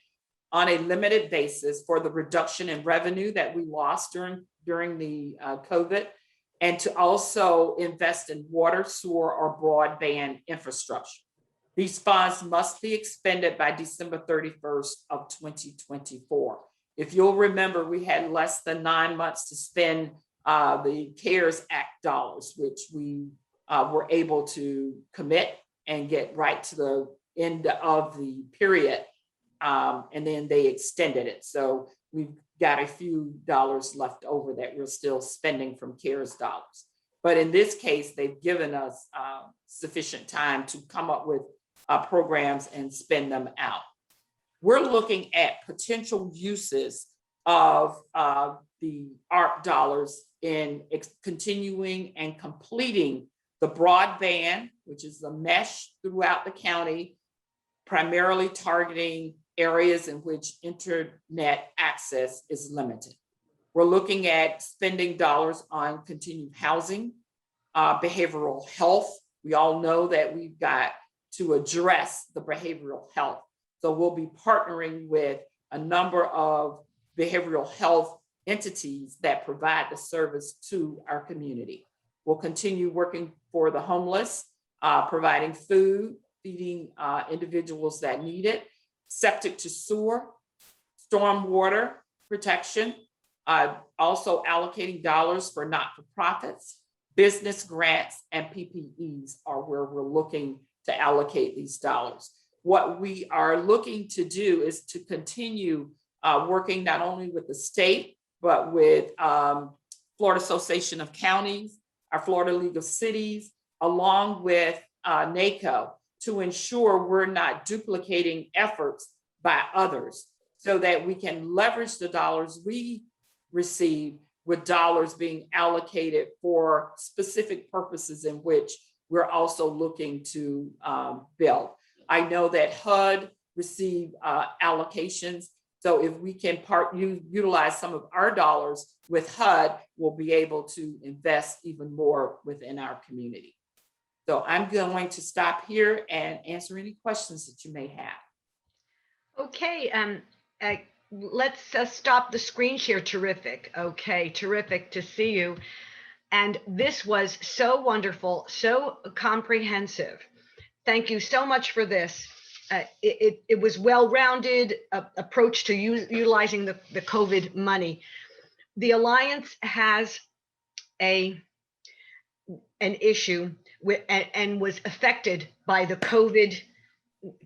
on a limited basis for the reduction in revenue that we lost during the COVID, and to also invest in water, sewer, or broadband infrastructure. These funds must be expended by December 31st of 2024. If you'll remember, we had less than 9 months to spend the CARES Act dollars, which we were able to commit and get right to the end of the period. And then they extended it. So we've got a few dollars left over that we're still spending from CARES dollars. But in this case, they've given us sufficient time to come up with programs and spend them out. We're looking at potential uses of the ARP dollars in continuing and completing the broadband, which is the mesh throughout the county, primarily targeting areas in which internet access is limited. We're looking at spending dollars on continued housing, behavioral health. We all know that we've got to address the behavioral health. So we'll be partnering with a number of behavioral health entities that provide the service to our community. We'll continue working for the homeless, providing food, feeding individuals that need it, septic to sewer, stormwater protection, also allocating dollars for not-for-profits, business grants, and PPEs are where we're looking to allocate these dollars. What we are looking to do is to continue working not only with the state, but with Florida Association of Counties, our Florida League of Cities, along with NACO, to ensure we're not duplicating efforts by others, so that we can leverage the dollars we receive with dollars being allocated for specific purposes in which we're also looking to build. I know that HUD received allocations So if we can utilize some of our dollars with HUD, we'll be able to invest even more within our community. So I'm going to stop here and answer any questions that you may have. Okay, let's stop the screen share. Terrific. Okay, terrific to see you. And this was so wonderful, so comprehensive. Thank you so much for this. It was well-rounded approach to utilizing the COVID money. The Alliance has an issue with and was affected by the COVID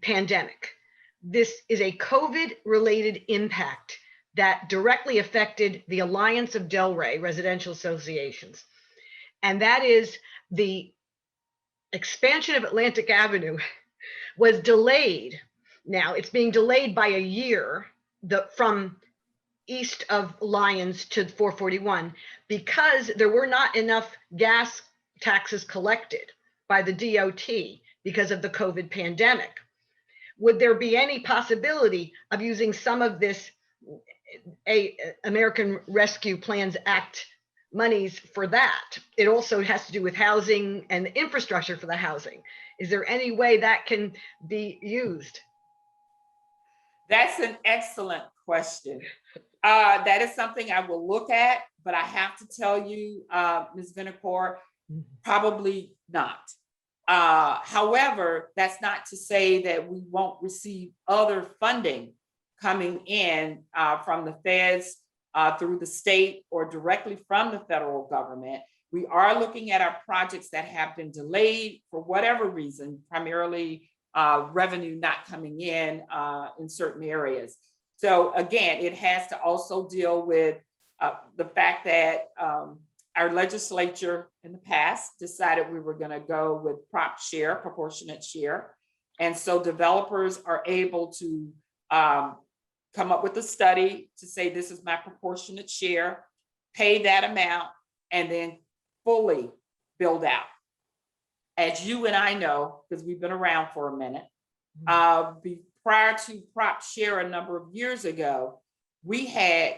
pandemic. This is a COVID-related impact that directly affected the Alliance of Delray Residential Associations. And that is the expansion of Atlantic Avenue was delayed. Now it's being delayed by a year from east of Lyons to 441 because there were not enough gas taxes collected by the DOT because of the COVID pandemic. Would there be any possibility of using some of this American Rescue Plans Act monies for that? It also has to do with housing and the infrastructure for the housing. Is there any way that can be used? That's an excellent question. That is something I will look at, but I have to tell you, Ms. Vinacore, probably not. However, that's not to say that we won't receive other funding coming in from the feds, through the state, or directly from the federal government. We are looking at our projects that have been delayed for whatever reason, primarily revenue not coming in certain areas. So again, it has to also deal with the fact that our legislature in the past decided we were going to go with prop share, proportionate share. And so developers are able to come up with a study to say, this is my proportionate share, pay that amount, and then fully build out. As you and I know, because we've been around for a minute, prior to prop share a number of years ago, we had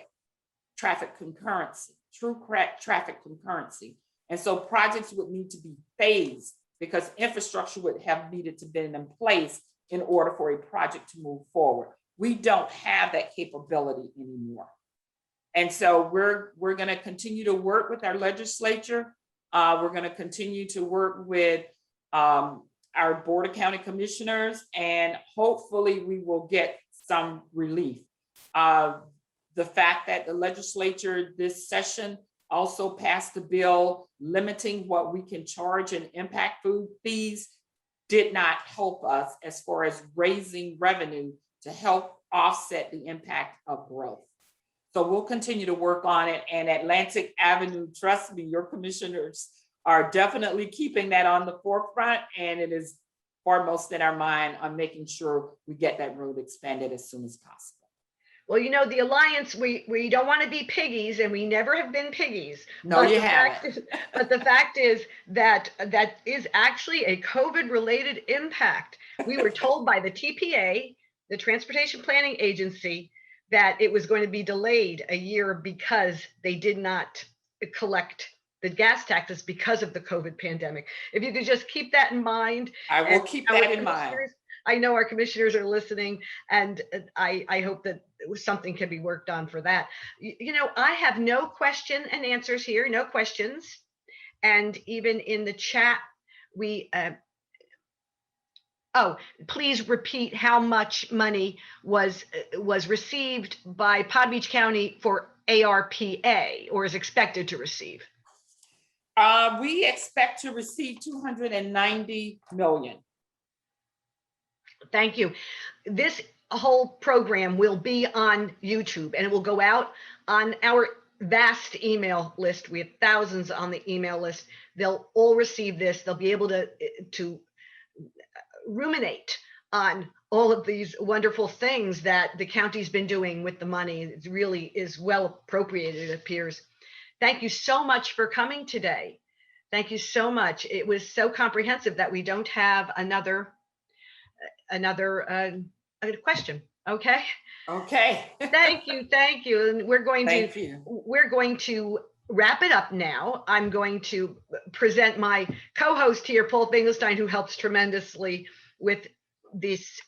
traffic concurrency, true traffic concurrency. And so projects would need to be phased because infrastructure would have needed to be in place in order for a project to move forward. We don't have that capability anymore. And so we're going to continue to work with our legislature. We're going to continue to work with our Board of County Commissioners, and hopefully we will get some relief. The fact that the legislature this session also passed a bill limiting what we can charge in impact food fees did not help us as far as raising revenue to help offset the impact of growth. So we'll continue to work on it. And Atlantic Avenue, trust me, your commissioners are definitely keeping that on the forefront, and it is foremost in our mind on making sure we get that road expanded as soon as possible. Well, you know, the Alliance, we don't want to be piggies, and we never have been piggies. No, you haven't. But the fact is that is actually a COVID-related impact. We were told by the TPA, the Transportation Planning Agency, that it was going to be delayed a year because they did not collect the gas taxes because of the COVID pandemic. If you could just keep that in mind. I will keep that in mind. I know our commissioners are listening, and I hope that something can be worked on for that. You know, I have no question and answers here, no questions. And even in the chat, please repeat how much money was received by Palm Beach County for ARPA, or is expected to receive. We expect to receive 290 million. Thank you. This whole program will be on YouTube, and it will go out on our vast email list. We have thousands on the email list. They'll all receive this. They'll be able to ruminate on all of these wonderful things that the county's been doing with the money. It really is well appropriated, it appears. Thank you so much for coming today. Thank you so much. It was so comprehensive that we don't have another question. Okay, Okay. thank you, thank you. And we're going Thank you. to wrap it up now. I'm going to present my co-host here, Paul Finkelstein, who helps tremendously with this,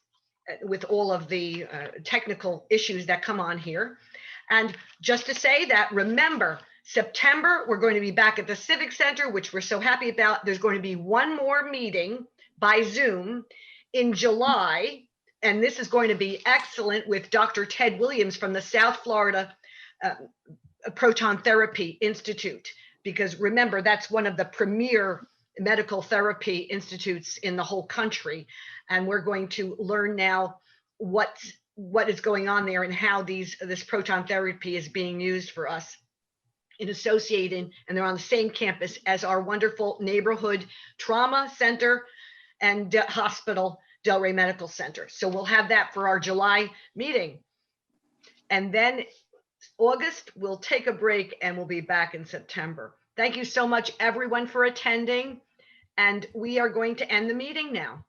with all of the technical issues that come on here. And just to say that, remember, September, we're going to be back at the Civic Center, which we're so happy about. There's going to be one more meeting by Zoom in July, and this is going to be excellent with Dr. Ted Williams from the South Florida Proton Therapy Institute, because remember, that's one of the premier medical therapy institutes in the whole country. And we're going to learn now what is going on there and how this proton therapy is being used for us in associating, and they're on the same campus as our wonderful neighborhood trauma center and hospital, Delray Medical Center. So we'll have that for our July meeting. And then August, we'll take a break and we'll be back in September. Thank you so much, everyone, for attending. And we are going to end the meeting now.